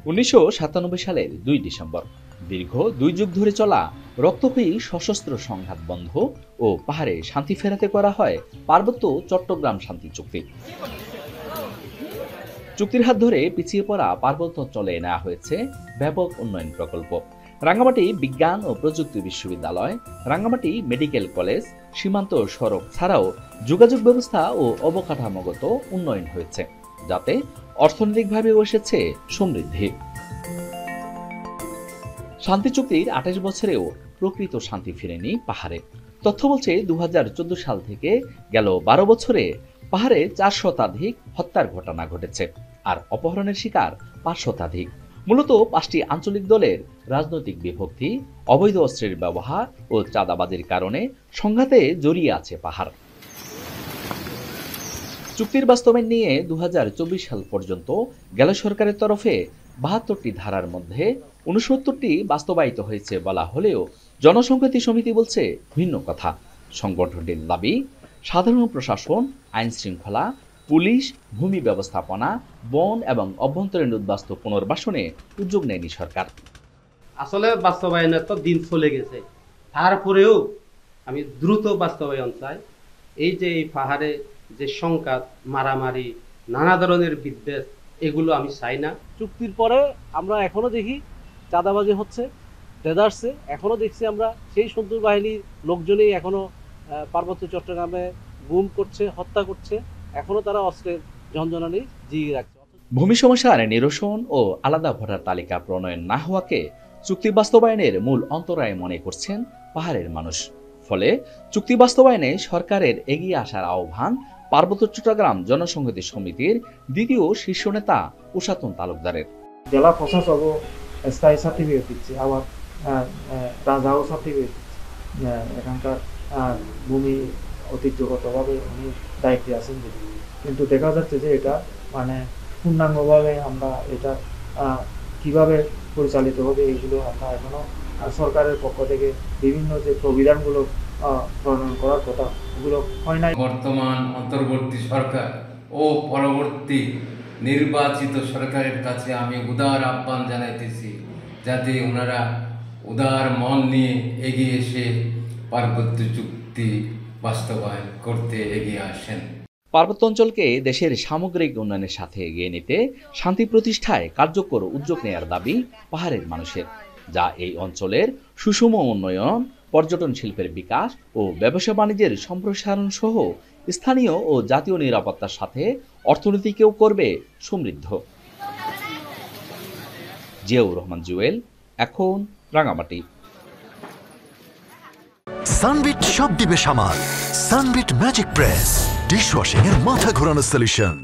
১৯৯৭ সালের ২ ডিসেম্বর দীর্ঘ ২ যুগ ধরে চলা রক্তক্ষয়ী সশস্ত্র সংঘাত বন্ধ ও পাহাড়ে শান্তি ফেরাতে করা হয় পার্বত্য চট্টগ্রাম শান্তি চুক্তি। চুক্তির হাত ধরে পিছিয়ে পড়া পার্বত্য অঞ্চলে নেওয়া হয়েছে ব্যাপক উন্নয়ন প্রকল্প। রাঙ্গামাটি বিজ্ঞান ও প্রযুক্তি বিশ্ববিদ্যালয়, রাঙ্গামাটি মেডিকেল কলেজ, সীমান্ত সড়ক ছাড়াও যোগাযোগ ব্যবস্থা ও অবকাঠামোগত উন্নয়ন হয়েছে, যাতে অর্থনৈতিকভাবেও এসেছে সমৃদ্ধি। শান্তি চুক্তির ২৮ বছরেও প্রকৃত শান্তি ফিরেনি পাহাড়ে। তথ্য বলছে ২০১৪ সাল থেকে গেল ১২ বছরে পাহাড়ে ৪ শতাধিক হত্যার ঘটনা ঘটেছে, আর অপহরণের শিকার ৫ শতাধিক। মূলত ৫টি আঞ্চলিক দলের রাজনৈতিক বিভক্তি, অবৈধ অস্ত্রের ব্যবহার ও চাঁদাবাজির কারণে সংঘাতে জড়িয়ে আছে পাহাড়। চুক্তির বাস্তবায়ন নিয়ে ২০২৪ সাল পর্যন্ত গেল সরকারের তরফে ৭২টি ধারার মধ্যে ৬৯টি বাস্তবায়িত হয়েছে বলা হলেও জনসংহতি সমিতি বলছে ভিন্ন কথা। সংগঠনটির দাবি, সাধারণ প্রশাসন, আইন শৃঙ্খলা, পুলিশ, ভূমি ব্যবস্থাপনা, বন এবং অভ্যন্তরীণ উদ্বাস্তু পুনর্বাসনে উদ্যোগ নেয়নি সরকার। আসলে বাস্তবায়নের তো দিন চলে গেছে, তারপরেও আমি দ্রুত বাস্তবায়ন চাই। এই যে এই পাহাড়ে যে সংঘাত, মারামারি, নানা ধরনের বিদ্বেষ, এগুলো আমি চাই না। চুক্তির পরে আমরা এখনো দেখি চাঁদাবাজি হচ্ছে, ডেজার্টসে এখনো দেখছি আমরা সেই সন্তুর বাহিনীর লোকজনই এখনো পার্বত্য চট্টগ্রামে গুম করছে, হত্যা করছে, এখনো তারা অস্ত্রের ঝনঝনানি জিয়ে রাখছে। ভূমি সমস্যার নিরসন ও আলাদা ভোটার তালিকা প্রণয়ন না হওয়াকে চুক্তি বাস্তবায়নের মূল অন্তরায় মনে করছেন পাহাড়ের মানুষ। ফলে চুক্তি বাস্তবায়নে সরকারের এগিয়ে আসার আহ্বান পার্বত্য চট্টগ্রাম জনসংহতি সমিতির দ্বিতীয় শীর্ষ নেতা উষাতন তালুকদারের। জেলা প্রশাসকও স্থায়ী সার্টিফিকেট দিচ্ছে, আবার রাজাও সার্টিফিকেট দিচ্ছে। এখানকার ভূমি ঐতিহ্যগতভাবে উনি দায়িত্বে আছেন, কিন্তু দেখা যাচ্ছে যে এটা মানে পূর্ণাঙ্গভাবে আমরা এটা কিভাবে পরিচালিত হবে এইগুলো আমরা এখনো সরকারের পক্ষ থেকে বিভিন্ন যে প্রবিধানগুলো প্রণয়ন করার কথা এগুলো হয় নাই। বর্তমান অন্তর্বর্তী সরকার ও পরবর্তী নির্বাচিত সরকারের কাছে আমি উদার আহ্বান জানাইতেছি, যাতে ওনারা উদার মন নিয়ে এগিয়ে এসে পার্বত্য চুক্তি বাস্তবায়ন করতে এগিয়ে আসেন। পার্বত্য অঞ্চলকে দেশের সামগ্রিক উন্নয়নের সাথে এগিয়ে নিতে শান্তি প্রতিষ্ঠায় কার্যকর উদ্যোগ নেয়ার দাবি পাহাড়ের মানুষের, যা এই অঞ্চলের সুষম উন্নয়ন, পর্যটন শিল্পের বিকাশ ও ব্যবসা বাণিজ্যের সম্প্রসারণ সহ স্থানীয় ও জাতীয় নিরাপত্তার সাথে অর্থনীতিকেও করবে সমৃদ্ধ। জিয়াউর রহমান জুয়েল, এখন রাঙামাটি। সানবিট সব দিবে সামাল। সানবিট ম্যাজিক প্রেস ডিশওয়াশিং এর মাথা ঘোরানো সলিউশন।